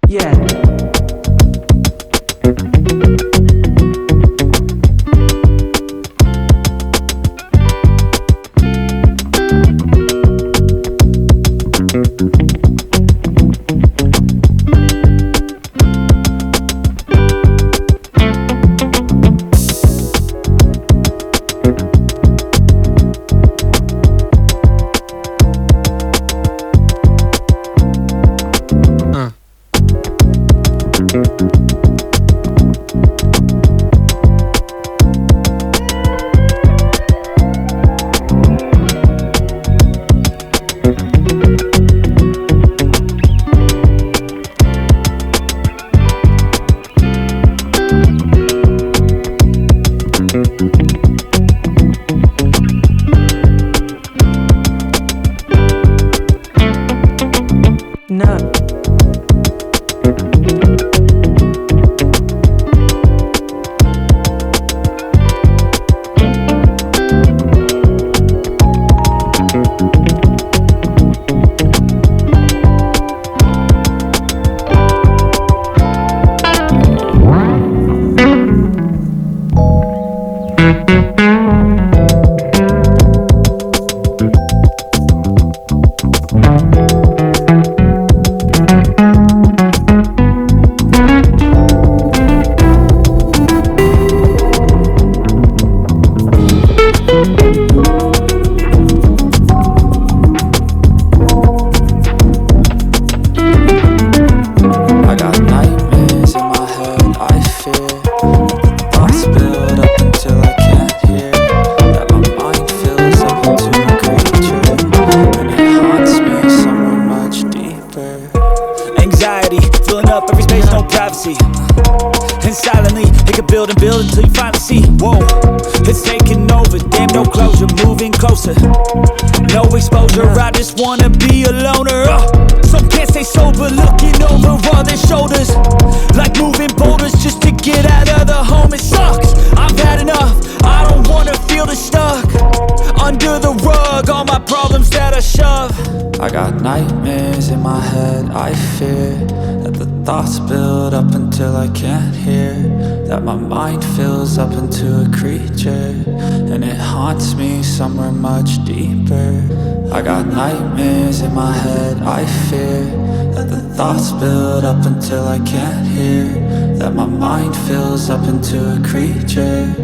Yeah. No. And silently, it can build and build until you finally see, whoa, it's taking over, damn no closure, moving closer, no exposure, I just wanna be a loner, some can't stay sober, looking over all their shoulders, like moving boulders just to get out of the home, it sucks, I've had enough, I don't wanna feel the stuck, under the rug, all my problems that I shove. I got nightmares in my head, I fear that the thoughts build up until I can't hear, that my mind fills up into a creature, and it haunts me somewhere much deeper. I got nightmares in my head, I fear that the thoughts build up until I can't hear, that my mind fills up into a creature,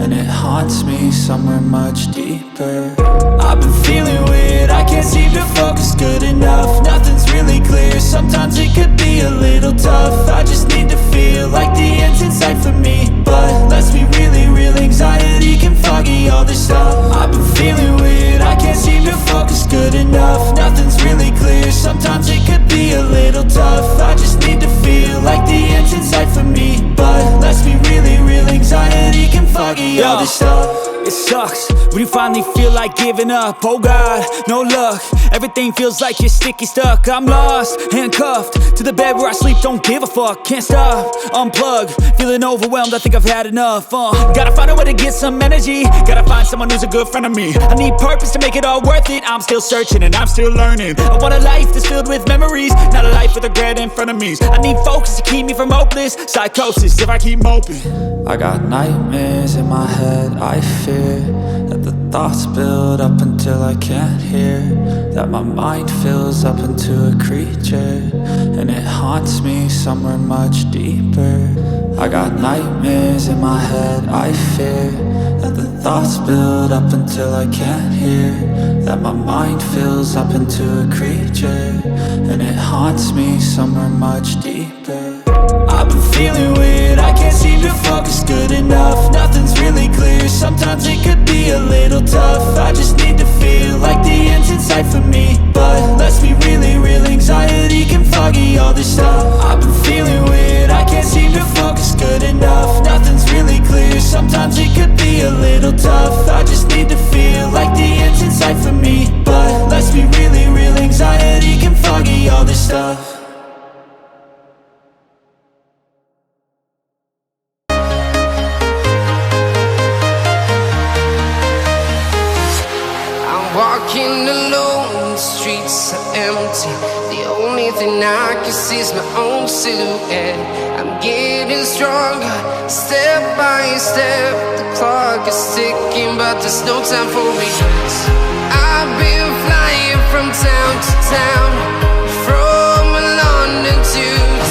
and it haunts me somewhere much deeper. I've been feeling weird, I can't seem to focus good enough, nothing's really clear, sometimes it could be a little tough, I just need to feel like the end's in sight for me, but let's be really real, anxiety can foggy all this stuff. I've been feeling weird, I can't seem to focus good enough, nothing's really clear, sometimes it could be a little tough, I just need to feel like the end's in sight for me, but let's be really real, anxiety can foggy all this stuff. It sucks when you finally feel like giving up. Oh God, no luck. Everything feels like you're sticky stuck. I'm lost, handcuffed to the bed where I sleep. Don't give a fuck, can't stop. Unplug, feeling overwhelmed. I think I've had enough. Gotta find a way to get some energy. Gotta find someone who's a good friend of me. I need purpose to make it all worth it. I'm still searching and I'm still learning. I want a life that's filled with memories, not a life with regret in front of me. I need focus to keep me from hopeless psychosis if I keep moping. I got nightmares in my head, I fear that the thoughts build up until I can't hear, that my mind fills up into a creature, and it haunts me somewhere much deeper. I got nightmares in my head, I fear that the thoughts build up until I can't hear, that my mind fills up into a creature, and it haunts me somewhere much deeper. I've been feeling weird, I can't seem to focus good enough, nothing's really clear, sometimes it could be a little tough, I just need to feel like the end's in sight for me, but let's be really real, anxiety can foggy all this stuff. I've been feeling weird, I can't seem to focus good enough, nothing's really clear, sometimes it could be a little tough, I just need to feel like the end's in sight for me, but let's be really real, anxiety can foggy all this stuff. Walking alone, the streets are empty. The only thing I can see is my own silhouette. I'm getting stronger, step by step. The clock is ticking, but there's no time for regrets. I've been flying from town to town, from London to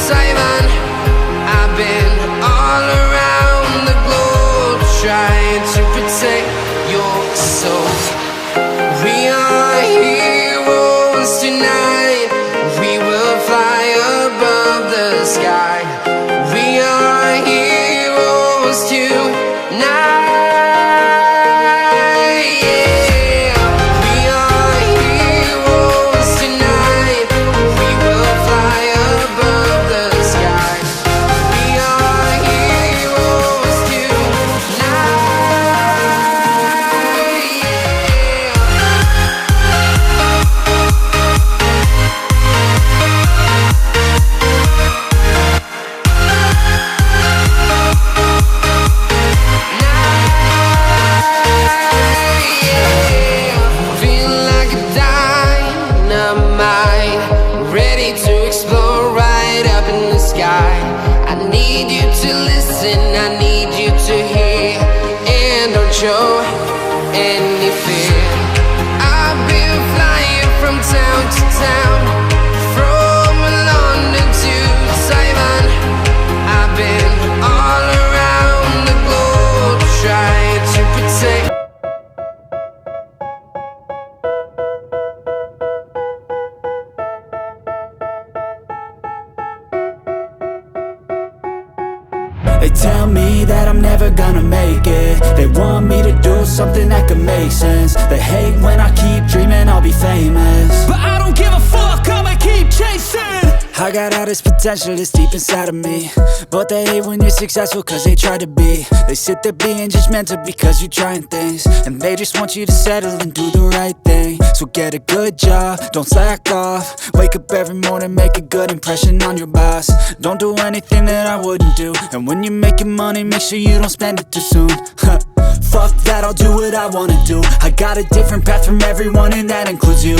Taiwan. I've been all around the globe, trying to protect your soul. We are heroes tonight. We will fly above the sky. We are heroes tonight. Yeah. We are heroes tonight. We will fly above the sky. We are heroes tonight. Ready to explore right up in the sky. I need you to listen, I need you to hear, and don't show any fear. I've been flying from town to town, from London to Taiwan. I've been all around the globe, trying to protect. They tell me that I'm never gonna make it. They want me to do something that could make sense. They hate when I keep dreaming I'll be famous, but I don't give a fuck, I'ma keep chasing. I got all this potential that's deep inside of me, but they hate when you're successful cause they try to be. They sit there being judgmental because you're trying things, and they just want you to settle and do the right thing. So get a good job, don't slack off. Wake up every morning, make a good impression on your boss. Don't do anything that I wouldn't do, and when you're making money, make sure you don't spend it too soon. Fuck that, I'll do what I wanna do. I got a different path from everyone, and that includes you.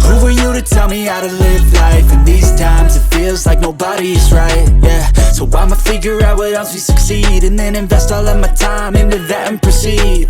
Who are you to tell me how to live life? In these times it feels like nobody's right, yeah. So I'ma figure out what else we succeed, and then invest all of my time into that and proceed.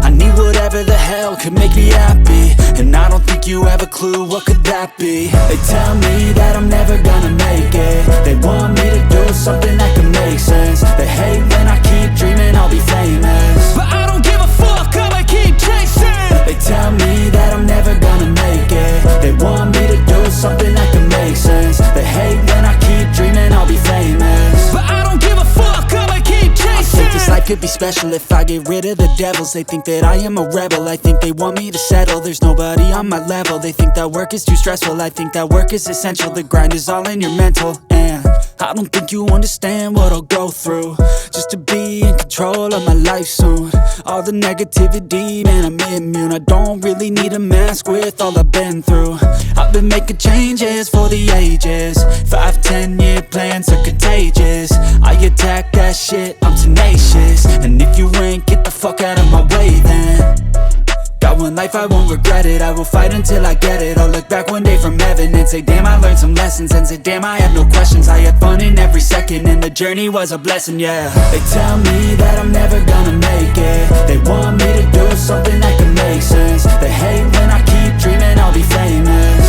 I need whatever the hell could make me happy, and I don't think you have a clue what could that be. They tell me that I'm never gonna make it. They want me to do something that could make sense. They hate when I keep dreaming I'll be famous, but I don't give a fuck, I'ma keep chasing. They tell me that I'm never gonna make it. They want me to do something that can make sense. They hate when I keep dreaming I'll be famous, but I don't give a fuck, I'ma keep chasing. I think this life could be special if I get rid of the devils. They think that I am a rebel, I think they want me to settle. There's nobody on my level, they think that work is too stressful. I think that work is essential, the grind is all in your mental. And I don't think you understand what I'll go through just to be in control of my life soon. All the negativity, man, I'm immune. I don't really need a mask with all I've been through. I've been making changes for the ages. 5-10 year plans are contagious. I attack that shit, I'm tenacious. And if you ain't, get the fuck out of my way then. Got one life, I won't regret it. I will fight until I get it. I'll look back one day from heaven and say, damn, I learned some lessons. And say, damn, I have no questions. I had fun in every second, and the journey was a blessing, yeah. They tell me that I'm never gonna make it. They want me to do something that can make sense. They hate when I keep dreaming I'll be famous,